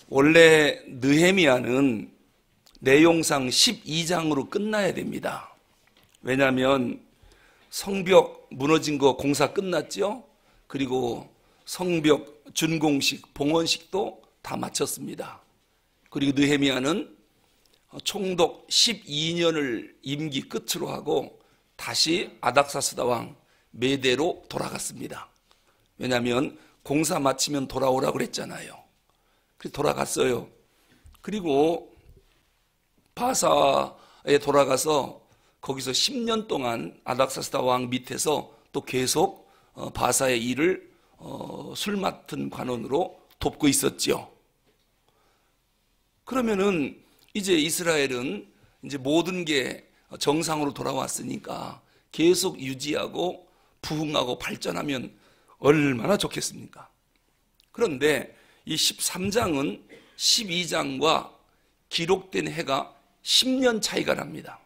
원래 느헤미야는 내용상 12장으로 끝나야 됩니다. 왜냐하면 성벽 무너진 거 공사 끝났죠. 그리고 성벽 준공식, 봉헌식도 다 마쳤습니다. 그리고 느헤미야는 총독 12년을 임기 끝으로 하고 다시 아닥사스다 왕 메대로 돌아갔습니다. 왜냐하면 공사 마치면 돌아오라고 그랬잖아요. 그래서 돌아갔어요. 그리고 바사에 돌아가서 거기서 10년 동안 아닥사스다 왕 밑에서 또 계속 바사의 일을 술 맡은 관원으로 돕고 있었죠. 그러면은 이제 이스라엘은 이제 모든 게 정상으로 돌아왔으니까 계속 유지하고 부흥하고 발전하면 얼마나 좋겠습니까? 그런데 이 13장은 12장과 기록된 해가 10년 차이가 납니다.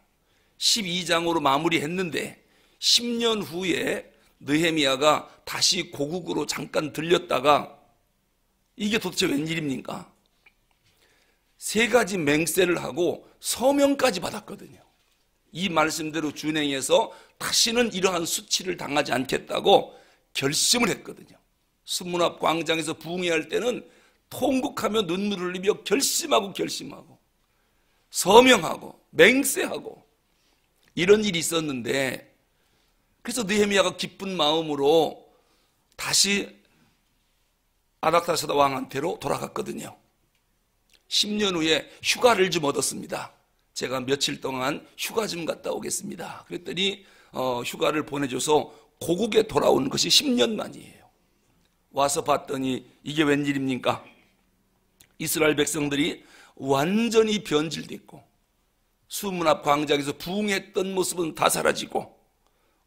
12장으로 마무리했는데 10년 후에 느헤미야가 다시 고국으로 잠깐 들렸다가 이게 도대체 웬일입니까? 세 가지 맹세를 하고 서명까지 받았거든요. 이 말씀대로 준행해서 다시는 이러한 수치를 당하지 않겠다고 결심을 했거든요. 수문 앞 광장에서 부흥회할 할 때는 통곡하며 눈물을 흘리며 결심하고 서명하고 맹세하고 이런 일이 있었는데, 그래서 느헤미야가 기쁜 마음으로 다시 아닥사스다 왕한테로 돌아갔거든요. 10년 후에 휴가를 좀 얻었습니다. 제가 며칠 동안 휴가 좀 갔다 오겠습니다. 그랬더니 휴가를 보내줘서 고국에 돌아온 것이 10년 만이에요. 와서 봤더니 이게 웬일입니까? 이스라엘 백성들이 완전히 변질됐고 수문 앞 광장에서 부흥했던 모습은 다 사라지고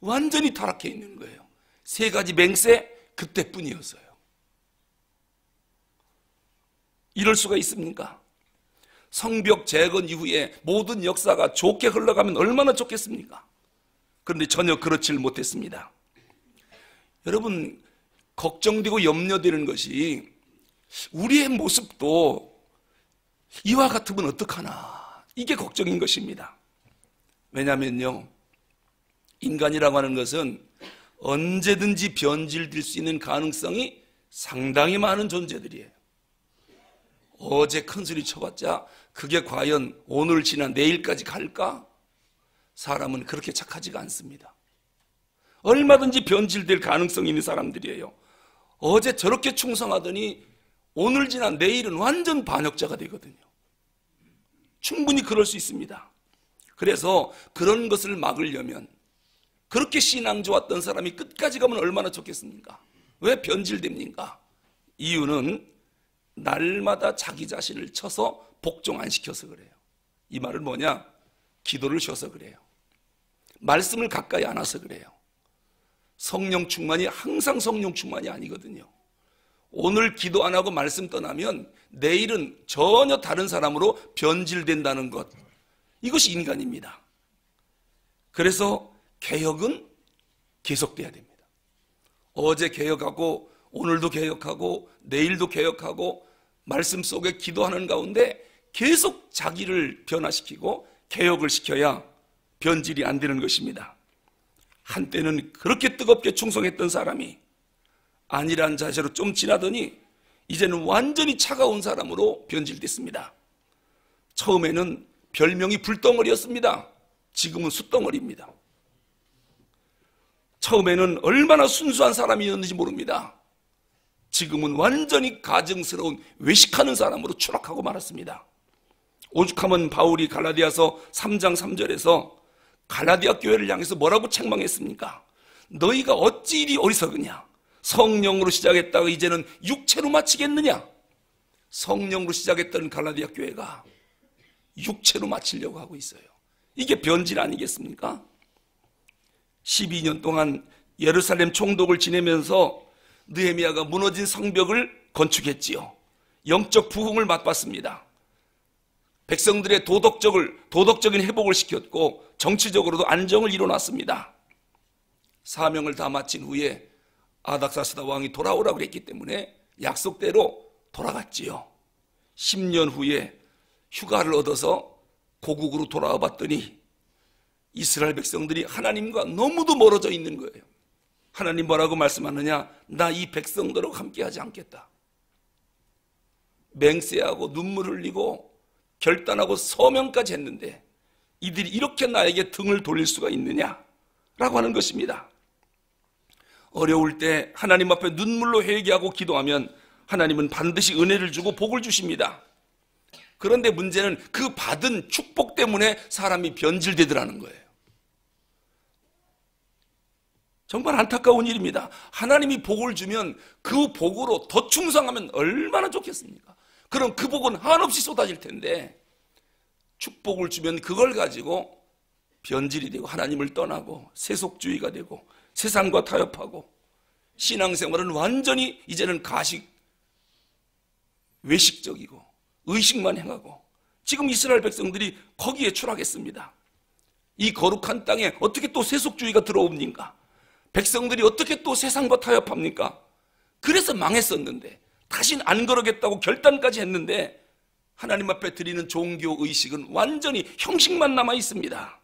완전히 타락해 있는 거예요. 세 가지 맹세 그때뿐이었어요. 이럴 수가 있습니까? 성벽 재건 이후에 모든 역사가 좋게 흘러가면 얼마나 좋겠습니까? 그런데 전혀 그렇지를 못했습니다. 여러분, 걱정되고 염려되는 것이 우리의 모습도 이와 같으면 어떡하나, 이게 걱정인 것입니다. 왜냐하면요, 인간이라고 하는 것은 언제든지 변질될 수 있는 가능성이 상당히 많은 존재들이에요. 어제 큰소리 쳐봤자 그게 과연 오늘 지나 내일까지 갈까? 사람은 그렇게 착하지가 않습니다. 얼마든지 변질될 가능성이 있는 사람들이에요. 어제 저렇게 충성하더니 오늘 지나 내일은 완전 반역자가 되거든요. 충분히 그럴 수 있습니다. 그래서 그런 것을 막으려면, 그렇게 신앙 좋았던 사람이 끝까지 가면 얼마나 좋겠습니까? 왜 변질됩니까? 이유는 날마다 자기 자신을 쳐서 복종 안 시켜서 그래요. 이 말은 뭐냐? 기도를 쉬어서 그래요. 말씀을 가까이 안 와서 그래요. 성령 충만이 항상 성령 충만이 아니거든요. 오늘 기도 안 하고 말씀 떠나면 내일은 전혀 다른 사람으로 변질된다는 것, 이것이 인간입니다. 그래서 개혁은 계속돼야 됩니다. 어제 개혁하고 오늘도 개혁하고 내일도 개혁하고 말씀 속에 기도하는 가운데 계속 자기를 변화시키고 개혁을 시켜야 변질이 안 되는 것입니다. 한때는 그렇게 뜨겁게 충성했던 사람이 안일한 자세로 좀 지나더니 이제는 완전히 차가운 사람으로 변질됐습니다. 처음에는 별명이 불덩어리였습니다. 지금은 숯덩어리입니다. 처음에는 얼마나 순수한 사람이었는지 모릅니다. 지금은 완전히 가증스러운 외식하는 사람으로 추락하고 말았습니다. 오죽하면 바울이 갈라디아서 3장 3절에서 갈라디아 교회를 향해서 뭐라고 책망했습니까? 너희가 어찌 이리 어리석으냐? 성령으로 시작했다가 이제는 육체로 마치겠느냐? 성령으로 시작했던 갈라디아 교회가 육체로 마치려고 하고 있어요. 이게 변질 아니겠습니까? 12년 동안 예루살렘 총독을 지내면서 느헤미야가 무너진 성벽을 건축했지요. 영적 부흥을 맛봤습니다. 백성들의 도덕적인 회복을 시켰고 정치적으로도 안정을 이뤄놨습니다. 사명을 다 마친 후에 아닥사스다 왕이 돌아오라고 했기 때문에 약속대로 돌아갔지요. 10년 후에 휴가를 얻어서 고국으로 돌아와 봤더니 이스라엘 백성들이 하나님과 너무도 멀어져 있는 거예요. 하나님 뭐라고 말씀하느냐? 나 이 백성들하고 함께하지 않겠다. 맹세하고 눈물 흘리고 결단하고 서명까지 했는데 이들이 이렇게 나에게 등을 돌릴 수가 있느냐? 라고 하는 것입니다. 어려울 때 하나님 앞에 눈물로 회개하고 기도하면 하나님은 반드시 은혜를 주고 복을 주십니다. 그런데 문제는 그 받은 축복 때문에 사람이 변질되더라는 거예요. 정말 안타까운 일입니다. 하나님이 복을 주면 그 복으로 더 충성하면 얼마나 좋겠습니까? 그럼 그 복은 한없이 쏟아질 텐데 축복을 주면 그걸 가지고 변질이 되고 하나님을 떠나고 세속주의가 되고 세상과 타협하고 신앙생활은 완전히 이제는 가식, 외식적이고 의식만 행하고 지금 이스라엘 백성들이 거기에 추락했습니다. 이 거룩한 땅에 어떻게 또 세속주의가 들어옵니까? 백성들이 어떻게 또 세상과 타협합니까? 그래서 망했었는데 다신 안 그러겠다고 결단까지 했는데 하나님 앞에 드리는 종교 의식은 완전히 형식만 남아 있습니다.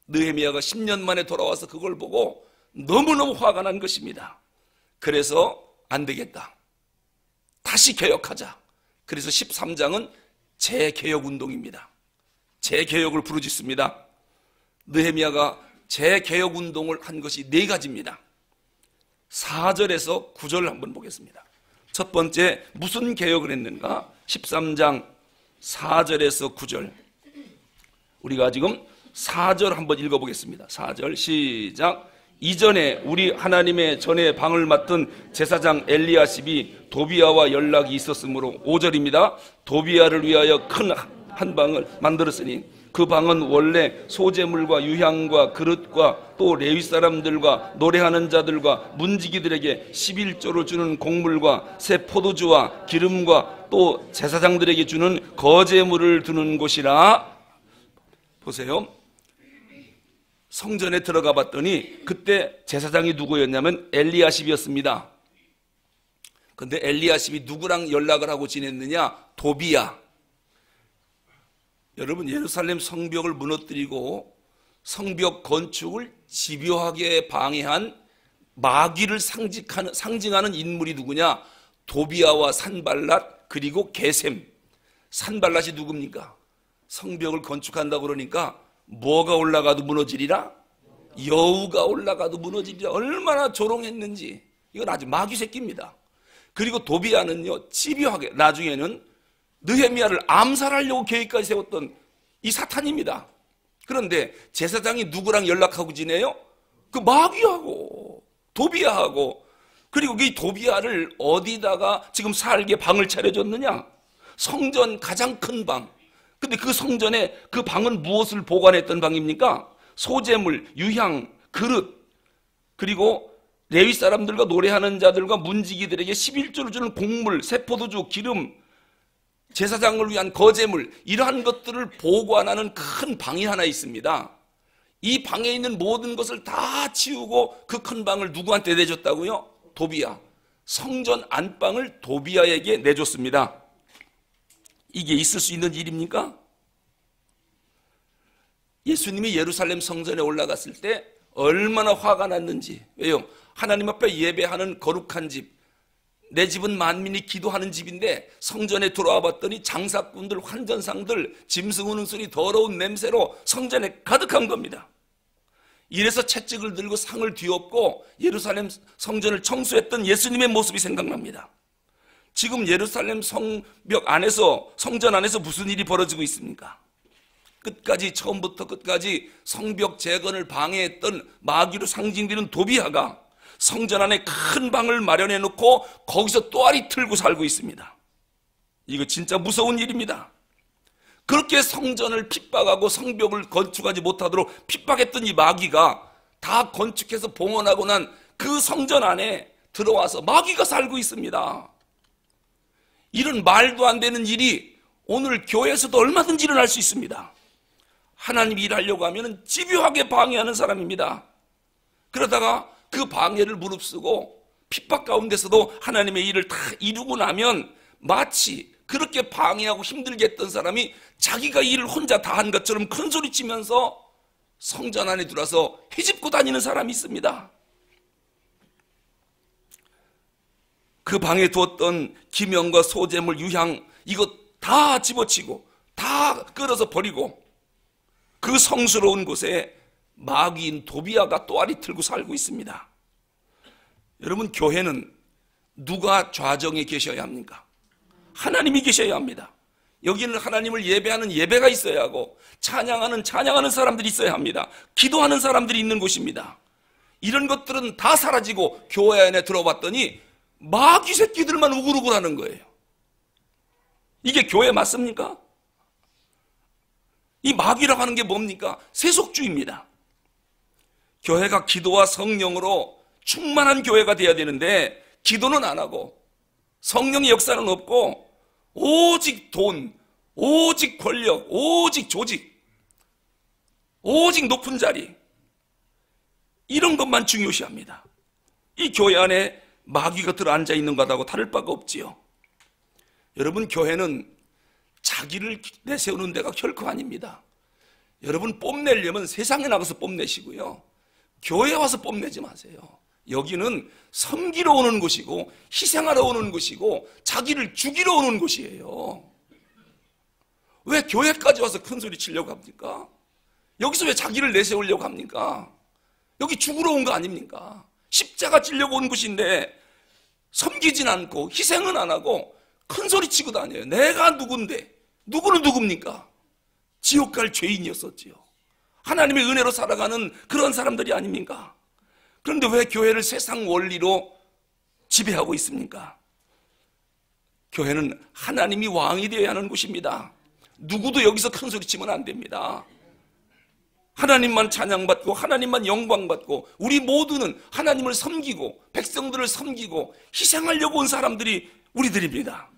느헤미야가 10년 만에 돌아와서 그걸 보고 너무너무 화가 난 것입니다. 그래서 안 되겠다. 다시 개혁하자. 그래서 13장은 재개혁운동입니다. 재개혁을 부르짖습니다. 느헤미야가 재개혁운동을 한 것이 4가지입니다. 4절에서 9절 한번 보겠습니다. 첫 번째 무슨 개혁을 했는가? 13장 4절에서 9절. 우리가 지금 4절 한번 읽어보겠습니다. 4절 시작. 이전에 우리 하나님의 전에 방을 맡은 제사장 엘리야십이 도비야와 연락이 있었으므로 5절입니다. 도비야를 위하여 큰 한 방을 만들었으니 그 방은 원래 소재물과 유향과 그릇과 또 레위 사람들과 노래하는 자들과 문지기들에게 11조를 주는 곡물과 새 포도주와 기름과 또 제사장들에게 주는 거제물을 두는 곳이라. 보세요. 성전에 들어가 봤더니 그때 제사장이 누구였냐면 엘리야십이었습니다. 근데 엘리야십이 누구랑 연락을 하고 지냈느냐? 도비야. 여러분, 예루살렘 성벽을 무너뜨리고 성벽 건축을 집요하게 방해한 마귀를 상징하는 인물이 누구냐? 도비야와 산발랏 그리고 게셈. 산발랏이 누굽니까? 성벽을 건축한다고 그러니까 뭐가 올라가도 무너지리라? 여우가 올라가도 무너지리라. 얼마나 조롱했는지. 이건 아주 마귀 새끼입니다. 그리고 도비야는요, 집요하게 나중에는 느헤미야를 암살하려고 계획까지 세웠던 이 사탄입니다. 그런데 제사장이 누구랑 연락하고 지내요? 그 마귀하고 도비야하고. 그리고 이 도비야를 어디다가 지금 살게 방을 차려줬느냐? 성전 가장 큰 방. 근데 그 성전에 그 방은 무엇을 보관했던 방입니까? 소재물, 유향, 그릇, 그리고 레위 사람들과 노래하는 자들과 문지기들에게 11조를 주는 곡물, 새포도주, 기름, 제사장을 위한 거제물, 이러한 것들을 보관하는 큰 방이 하나 있습니다. 이 방에 있는 모든 것을 다 치우고 그 큰 방을 누구한테 내줬다고요? 도비야. 성전 안방을 도비야에게 내줬습니다. 이게 있을 수 있는 일입니까? 예수님이 예루살렘 성전에 올라갔을 때 얼마나 화가 났는지. 왜요? 하나님 앞에 예배하는 거룩한 집, 내 집은 만민이 기도하는 집인데 성전에 들어와 봤더니 장사꾼들, 환전상들, 짐승 우는 소리, 더러운 냄새로 성전에 가득한 겁니다. 이래서 채찍을 들고 상을 뒤엎고 예루살렘 성전을 청소했던 예수님의 모습이 생각납니다. 지금 예루살렘 성벽 안에서, 성전 안에서 무슨 일이 벌어지고 있습니까? 끝까지, 처음부터 끝까지 성벽 재건을 방해했던 마귀로 상징되는 도비야가 성전 안에 큰 방을 마련해 놓고 거기서 또아리 틀고 살고 있습니다. 이거 진짜 무서운 일입니다. 그렇게 성전을 핍박하고 성벽을 건축하지 못하도록 핍박했던 이 마귀가 다 건축해서 봉헌하고 난 그 성전 안에 들어와서 마귀가 살고 있습니다. 이런 말도 안 되는 일이 오늘 교회에서도 얼마든지 일어날 수 있습니다. 하나님이 일하려고 하면 집요하게 방해하는 사람입니다. 그러다가 그 방해를 무릅쓰고 핍박 가운데서도 하나님의 일을 다 이루고 나면 마치 그렇게 방해하고 힘들게 했던 사람이 자기가 일을 혼자 다 한 것처럼 큰 소리 치면서 성전 안에 들어와서 헤집고 다니는 사람이 있습니다. 그 방에 두었던 기명과 소재물, 유향 이것 다 집어치고 다 끌어서 버리고 그 성스러운 곳에 마귀인 도비아가 또아리 틀고 살고 있습니다. 여러분, 교회는 누가 좌정에 계셔야 합니까? 하나님이 계셔야 합니다. 여기는 하나님을 예배하는 예배가 있어야 하고 찬양하는 사람들이 있어야 합니다. 기도하는 사람들이 있는 곳입니다. 이런 것들은 다 사라지고 교회 안에 들어봤더니 마귀 새끼들만 우글우글하는 거예요. 이게 교회 맞습니까? 이 마귀라고 하는 게 뭡니까? 세속주의입니다. 교회가 기도와 성령으로 충만한 교회가 돼야 되는데 기도는 안 하고 성령의 역사는 없고 오직 돈, 오직 권력, 오직 조직, 오직 높은 자리, 이런 것만 중요시합니다. 이 교회 안에 마귀가 들어앉아 있는 것하고 다를 바가 없지요. 여러분, 교회는 자기를 내세우는 데가 결코 아닙니다. 여러분, 뽐내려면 세상에 나가서 뽐내시고요, 교회에 와서 뽐내지 마세요. 여기는 섬기러 오는 곳이고 희생하러 오는 곳이고 자기를 죽이러 오는 곳이에요. 왜 교회까지 와서 큰 소리 치려고 합니까? 여기서 왜 자기를 내세우려고 합니까? 여기 죽으러 온 거 아닙니까? 십자가 찌려고 온 곳인데 섬기진 않고 희생은 안 하고 큰 소리 치고 다녀요. 내가 누군데? 누구는 누굽니까? 지옥 갈 죄인이었었지요. 하나님의 은혜로 살아가는 그런 사람들이 아닙니까? 그런데 왜 교회를 세상 원리로 지배하고 있습니까? 교회는 하나님이 왕이 되어야 하는 곳입니다. 누구도 여기서 큰 소리 치면 안 됩니다. 하나님만 찬양받고 하나님만 영광받고 우리 모두는 하나님을 섬기고 백성들을 섬기고 희생하려고 온 사람들이 우리들입니다.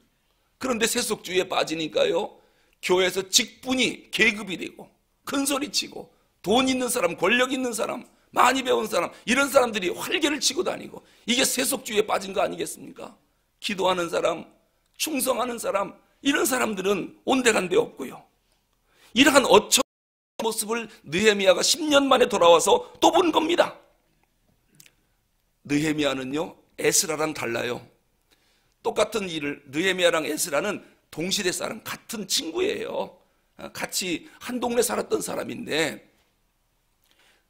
그런데 세속주의에 빠지니까요, 교회에서 직분이 계급이 되고 큰 소리 치고 돈 있는 사람, 권력 있는 사람, 많이 배운 사람, 이런 사람들이 활개를 치고 다니고, 이게 세속주의에 빠진 거 아니겠습니까? 기도하는 사람, 충성하는 사람, 이런 사람들은 온데간데 없고요. 이러한 어처구니없는 모습을 느헤미야가 10년 만에 돌아와서 또 본 겁니다. 느헤미야는요, 에스라랑 달라요. 똑같은 일을, 느헤미야랑 에스라는 동시대 사람, 같은 친구예요. 같이 한 동네 살았던 사람인데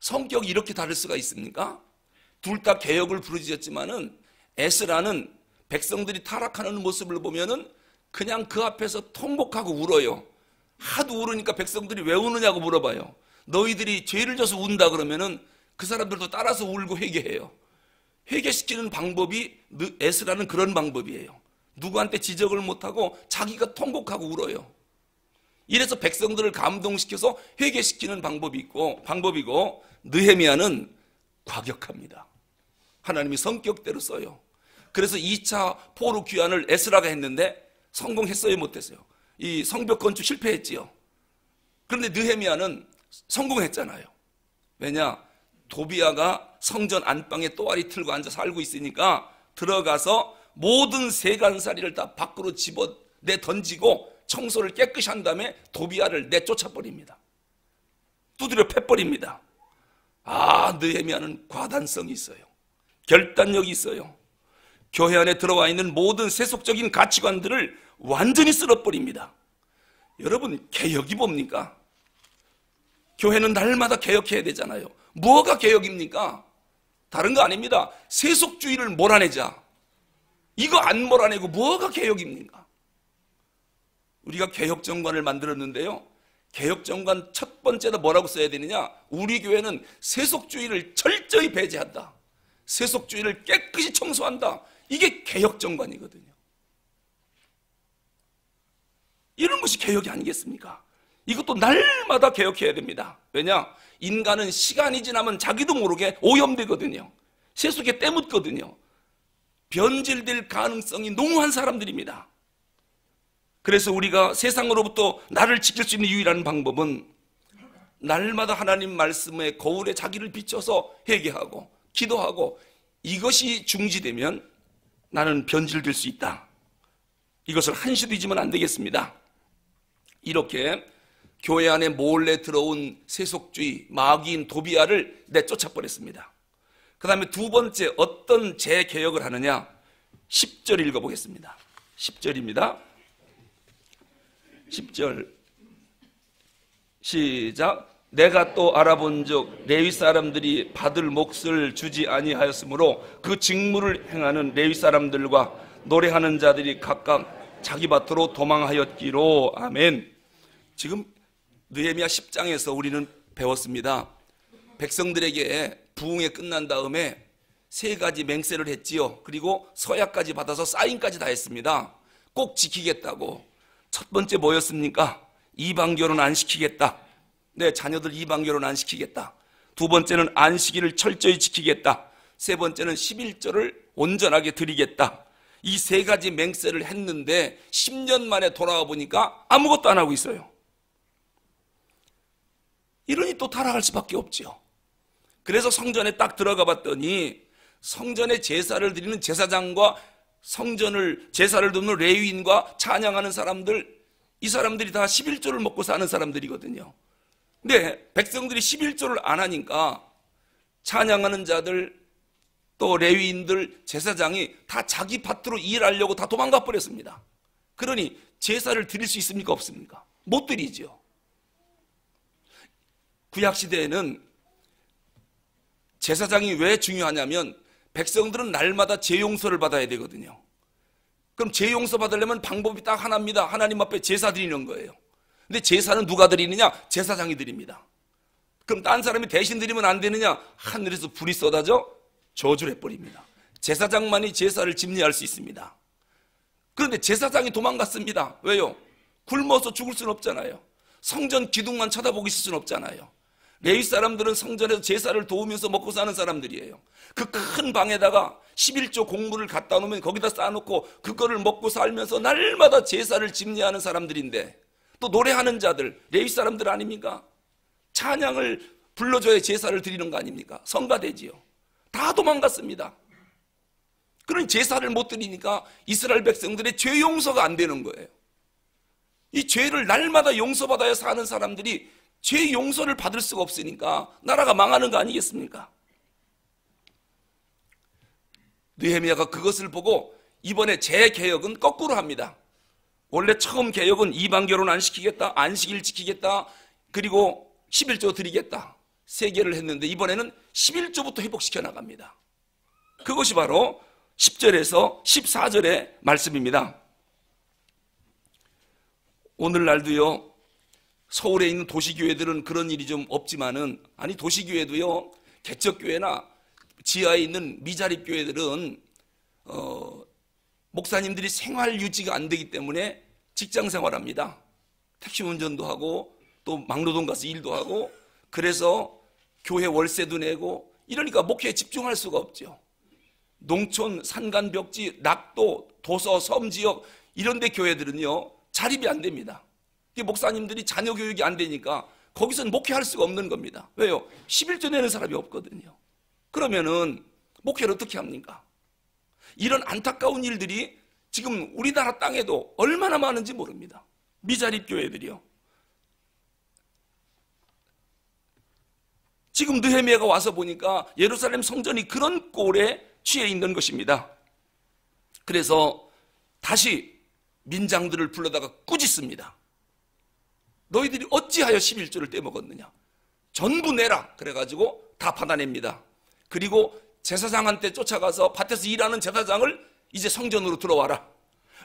성격이 이렇게 다를 수가 있습니까? 둘 다 개혁을 부르짖었지만은 에스라는 백성들이 타락하는 모습을 보면은 그냥 그 앞에서 통곡하고 울어요. 하도 울으니까 백성들이 왜 우느냐고 물어봐요. 너희들이 죄를 져서 운다 그러면은 그 사람들도 따라서 울고 회개해요. 회개시키는 방법이 에스라는 그런 방법이에요. 누구한테 지적을 못하고 자기가 통곡하고 울어요. 이래서 백성들을 감동시켜서 회개시키는 방법이고 느헤미야는 과격합니다. 하나님이 성격대로 써요. 그래서 2차 포로 귀환을 에스라가 했는데 성공했어요, 못했어요? 이 성벽 건축 실패했지요. 그런데 느헤미야는 성공했잖아요. 왜냐? 도비아가 성전 안방에 또아리 틀고 앉아 살고 있으니까 들어가서 모든 세간살이를 다 밖으로 집어내 던지고 청소를 깨끗이 한 다음에 도비아를 내쫓아버립니다. 두드려 패버립니다. 아, 느헤미야는 과단성이 있어요. 결단력이 있어요. 교회 안에 들어와 있는 모든 세속적인 가치관들을 완전히 쓸어버립니다. 여러분, 개혁이 뭡니까? 교회는 날마다 개혁해야 되잖아요. 뭐가 개혁입니까? 다른 거 아닙니다. 세속주의를 몰아내자. 이거 안 몰아내고 뭐가 개혁입니까? 우리가 개혁정관을 만들었는데요, 개혁정관 첫 번째로 뭐라고 써야 되느냐? 우리 교회는 세속주의를 철저히 배제한다, 세속주의를 깨끗이 청소한다. 이게 개혁정관이거든요. 이런 것이 개혁이 아니겠습니까? 이것도 날마다 개혁해야 됩니다. 왜냐? 인간은 시간이 지나면 자기도 모르게 오염되거든요. 세속에 때묻거든요. 변질될 가능성이 농후한 사람들입니다. 그래서 우리가 세상으로부터 나를 지킬 수 있는 유일한 방법은 날마다 하나님 말씀의 거울에 자기를 비춰서 회개하고 기도하고, 이것이 중지되면 나는 변질될 수 있다. 이것을 한시도 잊으면 안 되겠습니다. 이렇게 교회 안에 몰래 들어온 세속주의 마귀인 도비아를 내쫓아 버렸습니다. 그 다음에 두 번째 어떤 재개혁을 하느냐, 10절 읽어보겠습니다. 10절입니다. 10절 시작. 내가 또 알아본즉 레위 사람들이 받을 몫을 주지 아니하였으므로 그 직무를 행하는 레위 사람들과 노래하는 자들이 각각 자기 밭으로 도망하였기로. 아멘. 지금 느헤미야 10장에서 우리는 배웠습니다. 백성들에게 부흥회 끝난 다음에 세 가지 맹세를 했지요. 그리고 서약까지 받아서 사인까지 다 했습니다. 꼭 지키겠다고. 첫 번째 뭐였습니까? 이방 결혼 안 시키겠다. 내 자녀들 이방 결혼 안 시키겠다. 두 번째는 안식일을 철저히 지키겠다. 세 번째는 11조를 온전하게 드리겠다. 이 세 가지 맹세를 했는데 10년 만에 돌아와 보니까 아무것도 안 하고 있어요. 이러니 또 타락할 수밖에 없죠. 그래서 성전에 딱 들어가 봤더니 성전에 제사를 드리는 제사장과 성전을 제사를 돕는 레위인과 찬양하는 사람들, 이 사람들이 다 11조를 먹고 사는 사람들이거든요. 근데 백성들이 11조를 안 하니까 찬양하는 자들 또 레위인들 제사장이 다 자기 밭으로 일하려고 다 도망가 버렸습니다. 그러니 제사를 드릴 수 있습니까? 없습니까? 못 드리죠. 구약시대에는 제사장이 왜 중요하냐면 백성들은 날마다 죄용서를 받아야 되거든요. 그럼 죄용서 받으려면 방법이 딱 하나입니다. 하나님 앞에 제사 드리는 거예요. 근데 제사는 누가 드리느냐? 제사장이 드립니다. 그럼 딴 사람이 대신 드리면 안 되느냐? 하늘에서 불이 쏟아져 저주를 해버립니다. 제사장만이 제사를 집례할 수 있습니다. 그런데 제사장이 도망갔습니다. 왜요? 굶어서 죽을 수는 없잖아요. 성전 기둥만 쳐다보고 있을 수는 없잖아요. 레위 사람들은 성전에서 제사를 도우면서 먹고 사는 사람들이에요. 그 큰 방에다가 11조 곡물을 갖다 놓으면 거기다 쌓아놓고 그거를 먹고 살면서 날마다 제사를 집례하는 사람들인데, 또 노래하는 자들 레위 사람들 아닙니까? 찬양을 불러줘야 제사를 드리는 거 아닙니까? 성가대지요. 다 도망갔습니다. 그러니 제사를 못 드리니까 이스라엘 백성들의 죄 용서가 안 되는 거예요. 이 죄를 날마다 용서받아야 사는 사람들이 죄 용서를 받을 수가 없으니까 나라가 망하는 거 아니겠습니까? 느헤미야가 그것을 보고 이번에 재개혁은 거꾸로 합니다. 원래 처음 개혁은 이방 결혼 안 시키겠다, 안식일 지키겠다, 그리고 11조 드리겠다, 세 개를 했는데 이번에는 11조부터 회복시켜 나갑니다. 그것이 바로 10절에서 14절의 말씀입니다. 오늘날도요, 서울에 있는 도시교회들은 그런 일이 좀 없지만은, 아니 도시교회도요, 개척교회나 지하에 있는 미자립교회들은 목사님들이 생활 유지가 안 되기 때문에 직장 생활합니다. 택시 운전도 하고 또 막노동 가서 일도 하고, 그래서 교회 월세도 내고 이러니까 목회에 집중할 수가 없죠. 농촌, 산간벽지, 낙도, 도서, 섬지역 이런 데 교회들은요, 자립이 안 됩니다. 목사님들이 자녀 교육이 안 되니까 거기서는 목회할 수가 없는 겁니다. 왜요? 11조 내는 사람이 없거든요. 그러면은 목회를 어떻게 합니까? 이런 안타까운 일들이 지금 우리나라 땅에도 얼마나 많은지 모릅니다. 미자립 교회들이요. 지금 느헤미야가 와서 보니까 예루살렘 성전이 그런 꼴에 취해 있는 것입니다. 그래서 다시 민장들을 불러다가 꾸짖습니다. 너희들이 어찌하여 11조를 떼먹었느냐? 전부 내라. 그래가지고 다 받아냅니다. 그리고 제사장한테 쫓아가서 밭에서 일하는 제사장을 이제 성전으로 들어와라.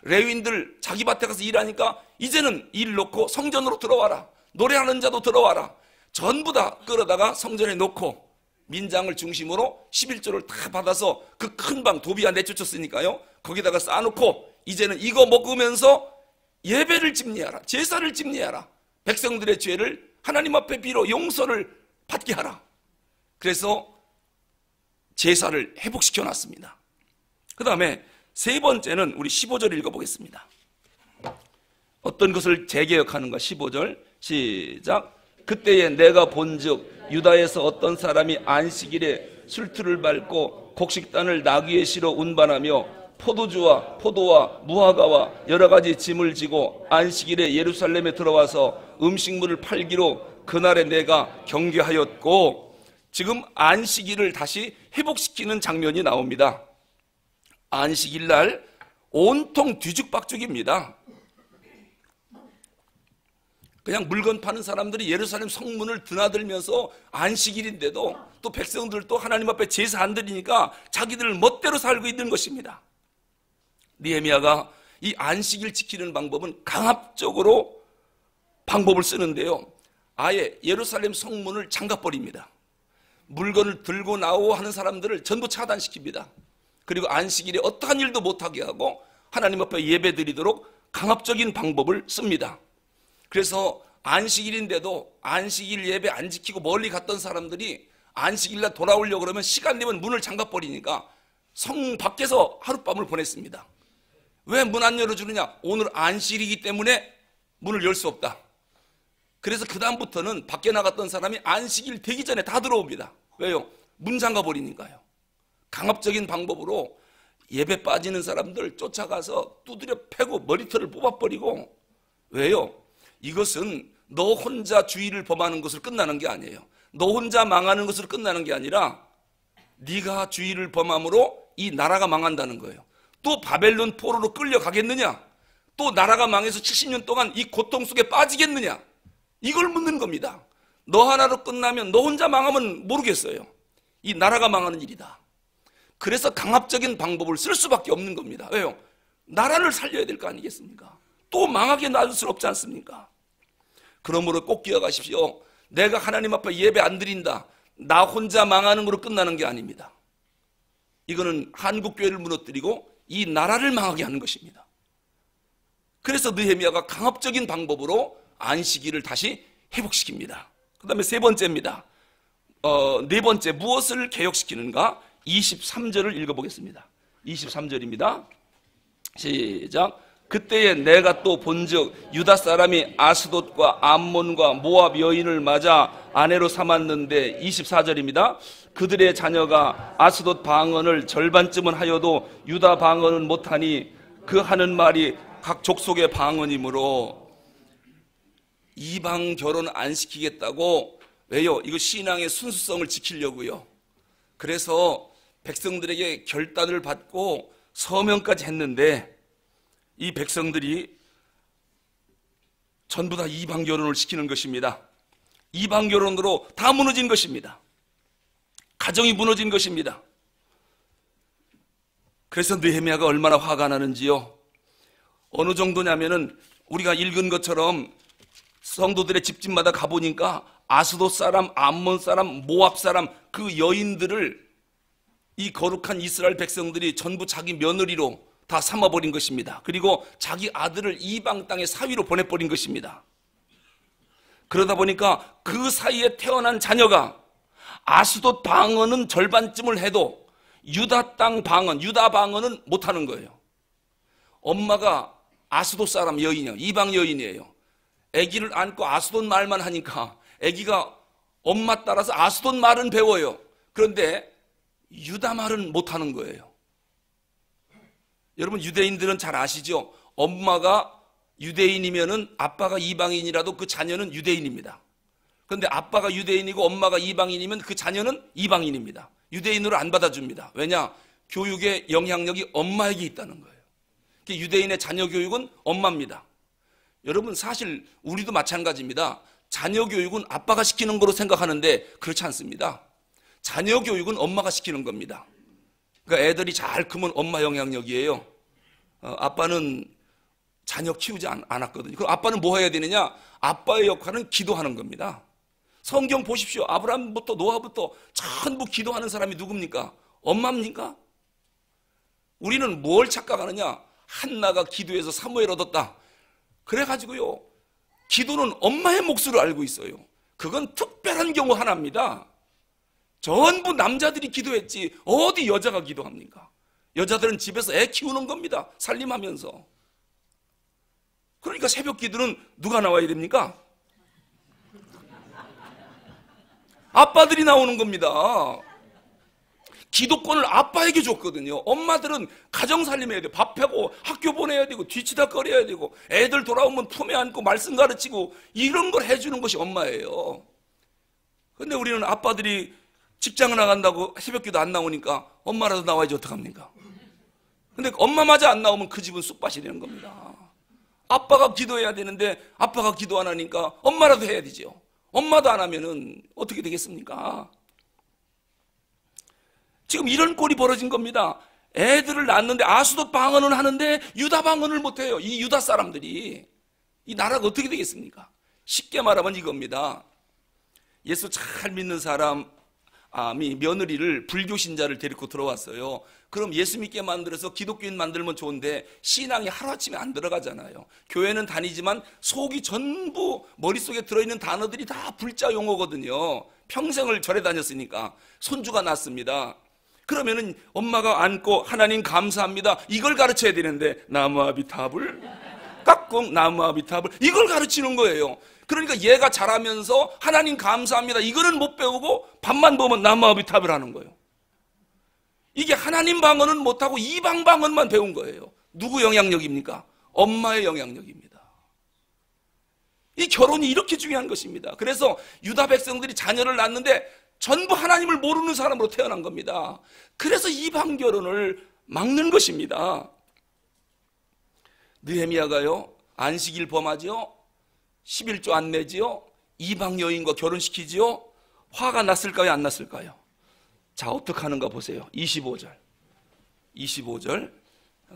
레위인들 자기 밭에 가서 일하니까 이제는 일 놓고 성전으로 들어와라. 노래하는 자도 들어와라. 전부 다 끌어다가 성전에 놓고 민장을 중심으로 11조를 다 받아서 그 큰 방 도비아 내쫓았으니까요, 거기다가 쌓아놓고 이제는 이거 먹으면서 예배를 집례하라. 제사를 집례하라. 백성들의 죄를 하나님 앞에 빌어 용서를 받게 하라. 그래서 제사를 회복시켜 놨습니다. 그 다음에 세 번째는 우리 15절 읽어보겠습니다. 어떤 것을 재개혁하는가? 15절 시작. 그때에 내가 본즉 유다에서 어떤 사람이 안식일에 술틀을 밟고 곡식단을 나귀에 실어 운반하며 포도와 무화과와 여러 가지 짐을 지고 안식일에 예루살렘에 들어와서 음식물을 팔기로 그날에 내가 경계하였고, 지금 안식일을 다시 회복시키는 장면이 나옵니다. 안식일 날 온통 뒤죽박죽입니다. 그냥 물건 파는 사람들이 예루살렘 성문을 드나들면서 안식일인데도 또 백성들도 하나님 앞에 제사 안 드리니까 자기들 멋대로 살고 있는 것입니다. 느헤미야가 이 안식일 지키는 방법은 강압적으로 방법을 쓰는데요, 아예 예루살렘 성문을 잠가버립니다. 물건을 들고 나오고 하는 사람들을 전부 차단시킵니다. 그리고 안식일에 어떠한 일도 못하게 하고 하나님 앞에 예배 드리도록 강압적인 방법을 씁니다. 그래서 안식일인데도 안식일 예배 안 지키고 멀리 갔던 사람들이 안식일날 돌아오려고 그러면 시간 되면 문을 잠가버리니까 성 밖에서 하룻밤을 보냈습니다. 왜 문 안 열어주느냐? 오늘 안식일이기 때문에 문을 열 수 없다. 그래서 그 다음부터는 밖에 나갔던 사람이 안식일 되기 전에 다 들어옵니다. 왜요? 문 잠가버리니까요. 강압적인 방법으로 예배 빠지는 사람들 쫓아가서 두드려 패고 머리털을 뽑아버리고. 왜요? 이것은 너 혼자 주의를 범하는 것으로 끝나는 게 아니에요. 너 혼자 망하는 것으로 끝나는 게 아니라 네가 주의를 범함으로 이 나라가 망한다는 거예요. 또 바벨론 포로로 끌려가겠느냐? 또 나라가 망해서 70년 동안 이 고통 속에 빠지겠느냐? 이걸 묻는 겁니다. 너 하나로 끝나면, 너 혼자 망하면 모르겠어요. 이 나라가 망하는 일이다. 그래서 강압적인 방법을 쓸 수밖에 없는 겁니다. 왜요? 나라를 살려야 될 거 아니겠습니까? 또 망하게 놔둘 수 없지 않습니까? 그러므로 꼭 기억하십시오. 내가 하나님 앞에 예배 안 드린다, 나 혼자 망하는 거로 끝나는 게 아닙니다. 이거는 한국교회를 무너뜨리고 이 나라를 망하게 하는 것입니다. 그래서 느헤미야가 강압적인 방법으로 안식일을 다시 회복시킵니다. 그 다음에 세 번째입니다. 네 번째, 무엇을 개혁시키는가? 23절을 읽어보겠습니다. 23절입니다. 시작. 그때에 내가 또 본즉 유다 사람이 아스돗과 암몬과 모압 여인을 맞아 아내로 삼았는데, 24절입니다. 그들의 자녀가 아스돗 방언을 절반쯤은 하여도 유다 방언은 못하니 그 하는 말이 각 족속의 방언이므로. 이방 결혼 안 시키겠다고. 왜요? 이거 신앙의 순수성을 지키려고요. 그래서 백성들에게 결단을 받고 서명까지 했는데 이 백성들이 전부 다 이방 결혼을 시키는 것입니다. 이방 결혼으로 다 무너진 것입니다. 가정이 무너진 것입니다. 그래서 느헤미야가 얼마나 화가 나는지요. 어느 정도냐면은 우리가 읽은 것처럼 성도들의 집집마다 가보니까 아스돗 사람, 암몬 사람, 모압 사람, 그 여인들을 이 거룩한 이스라엘 백성들이 전부 자기 며느리로 다 삼아버린 것입니다. 그리고 자기 아들을 이방 땅의 사위로 보내버린 것입니다. 그러다 보니까 그 사이에 태어난 자녀가 아스돗 방언은 절반쯤을 해도 유다 땅 방언, 유다 방언은 못하는 거예요. 엄마가 아스돗 사람 여인이에요. 이방 여인이에요. 아기를 안고 아스돗 말만 하니까 아기가 엄마 따라서 아스돗 말은 배워요. 그런데 유다 말은 못하는 거예요. 여러분, 유대인들은 잘 아시죠? 엄마가 유대인이면은 아빠가 이방인이라도 그 자녀는 유대인입니다. 그런데 아빠가 유대인이고 엄마가 이방인이면 그 자녀는 이방인입니다. 유대인으로 안 받아줍니다. 왜냐? 교육의 영향력이 엄마에게 있다는 거예요. 유대인의 자녀 교육은 엄마입니다. 여러분, 사실 우리도 마찬가지입니다. 자녀 교육은 아빠가 시키는 거로 생각하는데 그렇지 않습니다. 자녀 교육은 엄마가 시키는 겁니다. 그러니까 애들이 잘 크면 엄마 영향력이에요. 아빠는 자녀 키우지 않았거든요. 그럼 아빠는 뭐 해야 되느냐? 아빠의 역할은 기도하는 겁니다. 성경 보십시오. 아브라함부터 노아부터 전부 기도하는 사람이 누굽니까? 엄마입니까? 우리는 뭘 착각하느냐? 한나가 기도해서 사무엘 얻었다. 그래가지고요, 기도는 엄마의 몫으로 알고 있어요. 그건 특별한 경우 하나입니다. 전부 남자들이 기도했지 어디 여자가 기도합니까? 여자들은 집에서 애 키우는 겁니다. 살림하면서. 그러니까 새벽 기도는 누가 나와야 됩니까? 아빠들이 나오는 겁니다. 기도권을 아빠에게 줬거든요. 엄마들은 가정 살림해야 돼요. 밥하고 학교 보내야 되고 뒤치다거려야 되고 애들 돌아오면 품에 안고 말씀 가르치고 이런 걸 해주는 것이 엄마예요. 근데 우리는 아빠들이 직장을 나간다고 새벽기도 안 나오니까 엄마라도 나와야지 어떡합니까? 근데 엄마마저 안 나오면 그 집은 쑥밭이 되는 겁니다. 아빠가 기도해야 되는데 아빠가 기도 안 하니까 엄마라도 해야 되죠. 엄마도 안 하면은 어떻게 되겠습니까? 지금 이런 꼴이 벌어진 겁니다. 애들을 낳는데 아수도 방언을 하는데 유다 방언을 못해요. 이 유다 사람들이. 이 나라가 어떻게 되겠습니까? 쉽게 말하면 이겁니다. 예수 잘 믿는 사람이 며느리를 불교 신자를 데리고 들어왔어요. 그럼 예수 믿게 만들어서 기독교인 만들면 좋은데 신앙이 하루아침에 안 들어가잖아요. 교회는 다니지만 속이 전부 머릿속에 들어있는 단어들이 다 불자 용어거든요. 평생을 절에 다녔으니까. 손주가 났습니다. 그러면은 엄마가 안고 하나님 감사합니다 이걸 가르쳐야 되는데 나무아비탑을 깍꿍 나무아비탑을 이걸 가르치는 거예요. 그러니까 얘가 자라면서 하나님 감사합니다 이거는 못 배우고 밥만 보면 나무아비탑을 하는 거예요. 이게 하나님 방언은 못하고 이방 방언만 배운 거예요. 누구 영향력입니까? 엄마의 영향력입니다. 이 결혼이 이렇게 중요한 것입니다. 그래서 유다 백성들이 자녀를 낳는데 전부 하나님을 모르는 사람으로 태어난 겁니다. 그래서 이방 결혼을 막는 것입니다. 느헤미야가요 안식일 범하지요, 11조 안 내지요, 이방 여인과 결혼시키지요. 화가 났을까요 안 났을까요? 자 어떻게 하는가 보세요. 25절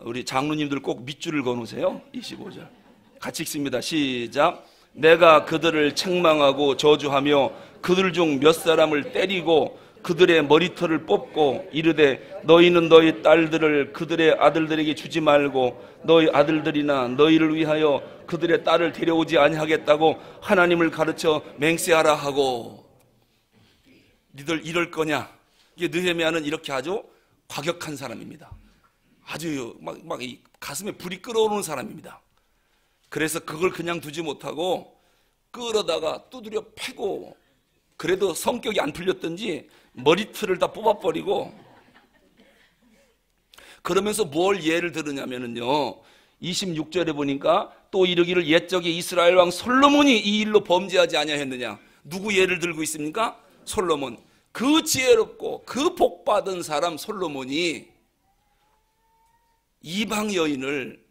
우리 장로님들 꼭 밑줄을 그어놓으세요. 25절 같이 읽습니다. 시작. 내가 그들을 책망하고 저주하며 그들 중 몇 사람을 때리고 그들의 머리털을 뽑고 이르되 너희는 너희 딸들을 그들의 아들들에게 주지 말고 너희 아들들이나 너희를 위하여 그들의 딸을 데려오지 아니하겠다고 하나님을 가르쳐 맹세하라 하고. 니들 이럴 거냐? 이게 느헤미야는 이렇게 아주 과격한 사람입니다. 아주 막 이 가슴에 불이 끓어오르는 사람입니다. 그래서 그걸 그냥 두지 못하고 끌어다가 두드려 패고, 그래도 성격이 안 풀렸던지 머리털을 다 뽑아버리고, 그러면서 뭘 예를 들으냐면요 26절에 보니까 또 이르기를 옛적에 이스라엘 왕 솔로몬이 이 일로 범죄하지 아니하였느냐. 누구 예를 들고 있습니까? 솔로몬. 그 지혜롭고 그 복받은 사람 솔로몬이 이방 여인을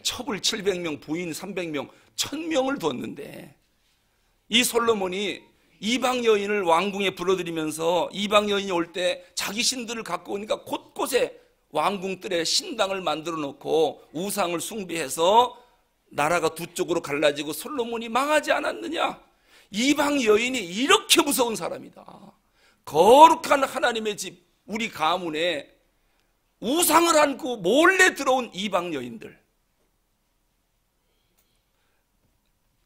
첩을 700명 부인 300명 1000명을 뒀는데, 이 솔로몬이 이방 여인을 왕궁에 불러들이면서 이방 여인이 올 때 자기 신들을 갖고 오니까 곳곳에 왕궁들에 신당을 만들어 놓고 우상을 숭배해서 나라가 두 쪽으로 갈라지고 솔로몬이 망하지 않았느냐. 이방 여인이 이렇게 무서운 사람이다. 거룩한 하나님의 집 우리 가문에 우상을 안고 몰래 들어온 이방 여인들.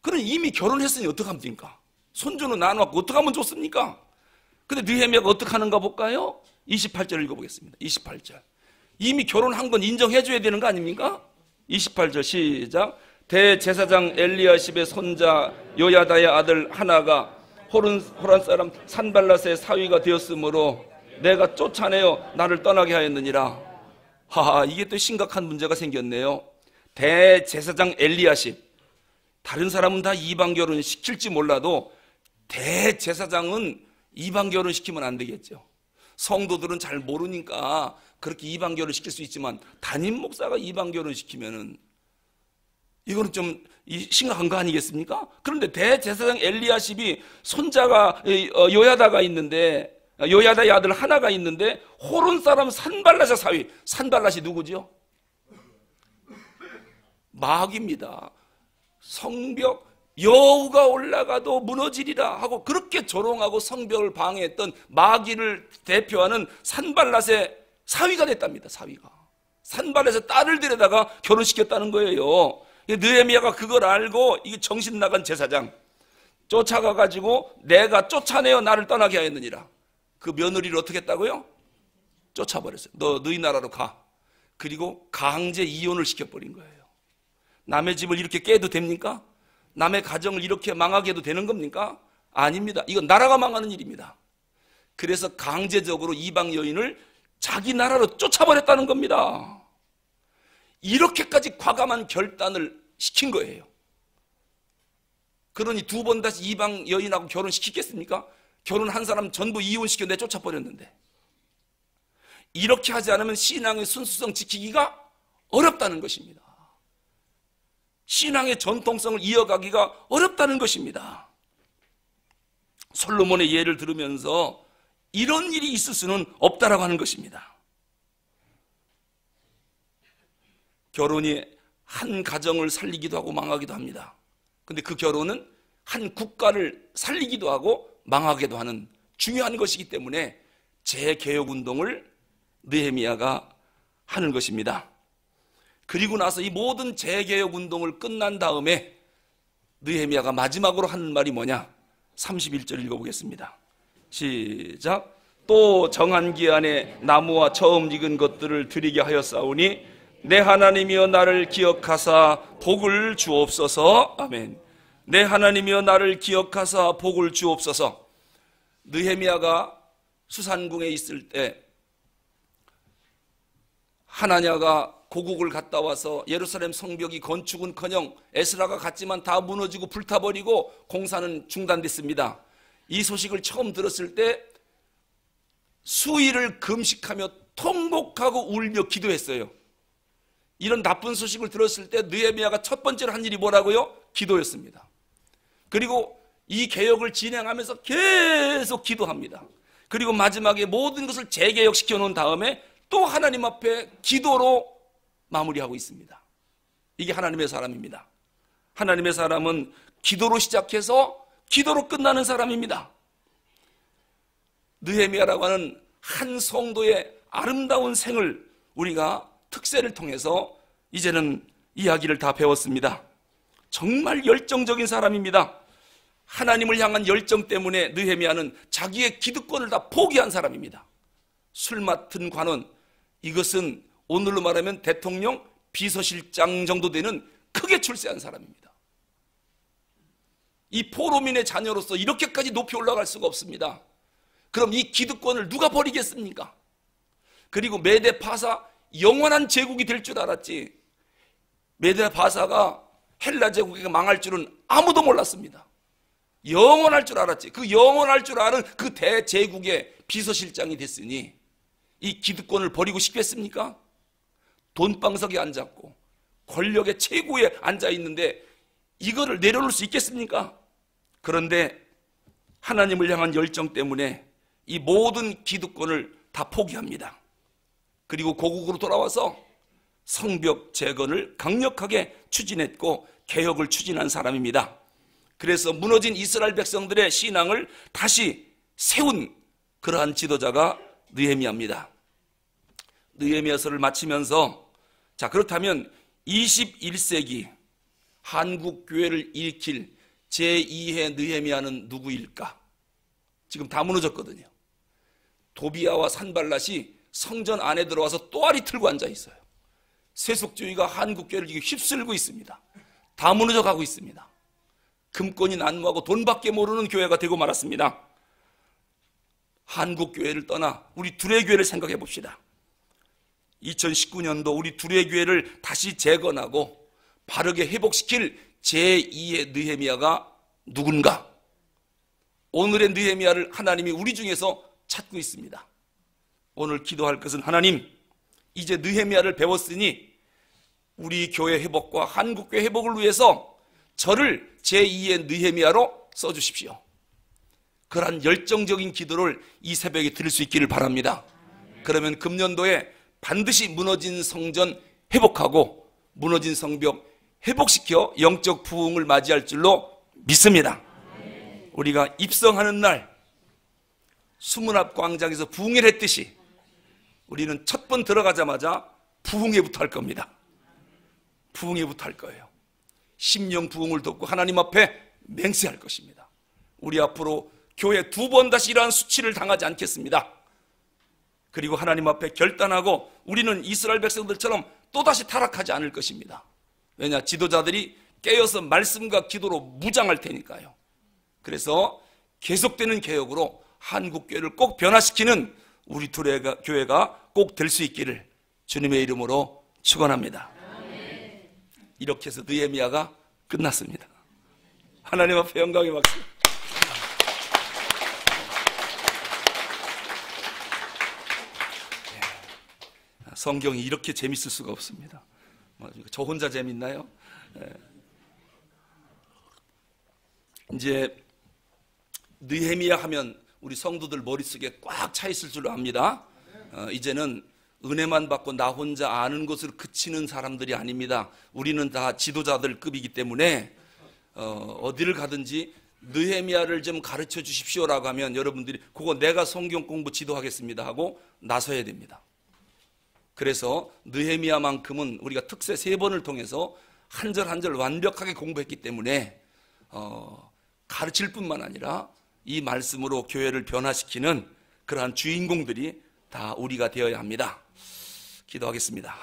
그는 이미 결혼했으니 어떡합니까? 손주는 낳아놓고 어떡하면 좋습니까? 근데 느헤미야가 어떻게 하는가 볼까요? 28절 읽어보겠습니다. 28절. 이미 결혼한 건 인정해줘야 되는 거 아닙니까? 28절 시작. 대제사장 엘리야십의 손자 요야다의 아들 하나가 호란 사람 산발랏의 사위가 되었으므로 내가 쫓아내어 나를 떠나게 하였느니라. 하하, 이게 또 심각한 문제가 생겼네요. 대제사장 엘리야십, 다른 사람은 다 이방 결혼 시킬지 몰라도 대제사장은 이방 결혼 시키면 안 되겠죠. 성도들은 잘 모르니까 그렇게 이방 결혼 시킬 수 있지만 담임 목사가 이방 결혼 시키면은 이거는 좀 심각한 거 아니겠습니까? 그런데 대제사장 엘리야십이 손자가 요야다가 있는데, 요야다의 아들 하나가 있는데 호론 사람 산발랏의 사위, 산발랏이 누구죠? 마귀입니다. 성벽 여우가 올라가도 무너지리라 하고 그렇게 조롱하고 성벽을 방해했던 마귀를 대표하는 산발랏의 사위가 됐답니다. 사위가 산발랏의 딸을 데려다가 결혼시켰다는 거예요. 느헤미야가 그걸 알고 이게 정신 나간 제사장 쫓아가가지고 내가 쫓아내어 나를 떠나게 하였느니라. 그 며느리를 어떻게 했다고요? 쫓아버렸어요. 너희 나라로 가. 그리고 강제 이혼을 시켜버린 거예요. 남의 집을 이렇게 깨도 됩니까? 남의 가정을 이렇게 망하게 해도 되는 겁니까? 아닙니다. 이건 나라가 망하는 일입니다. 그래서 강제적으로 이방 여인을 자기 나라로 쫓아버렸다는 겁니다. 이렇게까지 과감한 결단을 시킨 거예요. 그러니 두 번 다시 이방 여인하고 결혼시키겠습니까? 결혼한 사람 전부 이혼시켜 내쫓아버렸는데, 이렇게 하지 않으면 신앙의 순수성 지키기가 어렵다는 것입니다. 신앙의 전통성을 이어가기가 어렵다는 것입니다. 솔로몬의 예를 들으면서 이런 일이 있을 수는 없다라고 하는 것입니다. 결혼이 한 가정을 살리기도 하고 망하기도 합니다. 근데 그 결혼은 한 국가를 살리기도 하고 망하기도 하는 중요한 것이기 때문에 재개혁운동을 느헤미야가 하는 것입니다. 그리고 나서 이 모든 재개혁운동을 끝난 다음에 느헤미야가 마지막으로 하는 말이 뭐냐? 31절 읽어보겠습니다. 시작. 또 정한 기한에 나무와 처음 익은 것들을 드리게 하였사오니 내 하나님이여 나를 기억하사 복을 주옵소서. 아멘. 내 하나님이여 나를 기억하사 복을 주옵소서. 느헤미야가 수산궁에 있을 때 하나냐가 고국을 갔다 와서 예루살렘 성벽이 건축은커녕 에스라가 갔지만 다 무너지고 불타버리고 공사는 중단됐습니다. 이 소식을 처음 들었을 때 수일을 금식하며 통곡하고 울며 기도했어요. 이런 나쁜 소식을 들었을 때 느헤미야가 첫 번째로 한 일이 뭐라고요? 기도였습니다. 그리고 이 개혁을 진행하면서 계속 기도합니다. 그리고 마지막에 모든 것을 재개혁시켜 놓은 다음에 또 하나님 앞에 기도로 마무리하고 있습니다. 이게 하나님의 사람입니다. 하나님의 사람은 기도로 시작해서 기도로 끝나는 사람입니다. 느헤미야라고 하는 한 성도의 아름다운 생을 우리가 특세를 통해서 이제는 이야기를 다 배웠습니다. 정말 열정적인 사람입니다. 하나님을 향한 열정 때문에 느헤미야는 자기의 기득권을 다 포기한 사람입니다. 술 맡은 관원, 이것은 오늘로 말하면 대통령 비서실장 정도 되는 크게 출세한 사람입니다. 이 포로민의 자녀로서 이렇게까지 높이 올라갈 수가 없습니다. 그럼 이 기득권을 누가 버리겠습니까? 그리고 메데 파사 영원한 제국이 될 줄 알았지, 메데 파사가 헬라 제국이 망할 줄은 아무도 몰랐습니다. 영원할 줄 알았지. 그 영원할 줄 아는 그 대제국의 비서실장이 됐으니 이 기득권을 버리고 싶겠습니까? 돈방석에 앉았고 권력의 최고에 앉아있는데 이거를 내려놓을 수 있겠습니까? 그런데 하나님을 향한 열정 때문에 이 모든 기득권을 다 포기합니다. 그리고 고국으로 돌아와서 성벽 재건을 강력하게 추진했고 개혁을 추진한 사람입니다. 그래서 무너진 이스라엘 백성들의 신앙을 다시 세운 그러한 지도자가 느헤미야입니다. 느헤미야서를 마치면서, 자, 그렇다면 21세기 한국 교회를 일으킬 제2의 느헤미야는 누구일까? 지금 다 무너졌거든요. 도비아와 산발랏이 성전 안에 들어와서 또아리 틀고 앉아 있어요. 세속주의가 한국 교회를 지금 휩쓸고 있습니다. 다 무너져 가고 있습니다. 금권이 난무하고 돈밖에 모르는 교회가 되고 말았습니다. 한국 교회를 떠나 우리 둘의 교회를 생각해 봅시다. 2019년도 우리 둘의 교회를 다시 재건하고 바르게 회복시킬 제2의 느헤미야가 누군가? 오늘의 느헤미야를 하나님이 우리 중에서 찾고 있습니다. 오늘 기도할 것은, 하나님, 이제 느헤미야를 배웠으니 우리 교회 회복과 한국교회 회복을 위해서 저를 제2의 느헤미야로 써주십시오. 그러한 열정적인 기도를 이 새벽에 드릴 수 있기를 바랍니다. 그러면 금년도에 반드시 무너진 성전 회복하고 무너진 성벽 회복시켜 영적 부흥을 맞이할 줄로 믿습니다. 우리가 입성하는 날 수문 앞 광장에서 부흥회를 했듯이 우리는 첫 번 들어가자마자 부흥회부터 할 겁니다. 부흥회부터 할 거예요. 심령 부흥을 돕고 하나님 앞에 맹세할 것입니다. 우리 앞으로 교회 두 번 다시 이러한 수치를 당하지 않겠습니다. 그리고 하나님 앞에 결단하고 우리는 이스라엘 백성들처럼 또다시 타락하지 않을 것입니다. 왜냐? 지도자들이 깨어서 말씀과 기도로 무장할 테니까요. 그래서 계속되는 개혁으로 한국교회를 꼭 변화시키는 우리 둘의 교회가 꼭 될 수 있기를 주님의 이름으로 축원합니다. 이렇게 해서 느헤미야가 끝났습니다. 하나님 앞에 영광의 박수. 성경이 이렇게 재밌을 수가 없습니다. 저 혼자 재밌나요? 이제 느헤미야 하면 우리 성도들 머릿속에 꽉 차 있을 줄로 압니다. 이제는 은혜만 받고 나 혼자 아는 것으로 그치는 사람들이 아닙니다. 우리는 다 지도자들급이기 때문에 어디를 가든지 느헤미야를 좀 가르쳐 주십시오라고 하면 여러분들이 그거 내가 성경 공부 지도하겠습니다 하고 나서야 됩니다. 그래서 느헤미야만큼은 우리가 특세 3번을 통해서 한 절 한 절 완벽하게 공부했기 때문에 가르칠 뿐만 아니라 이 말씀으로 교회를 변화시키는 그러한 주인공들이 다 우리가 되어야 합니다. 기도하겠습니다.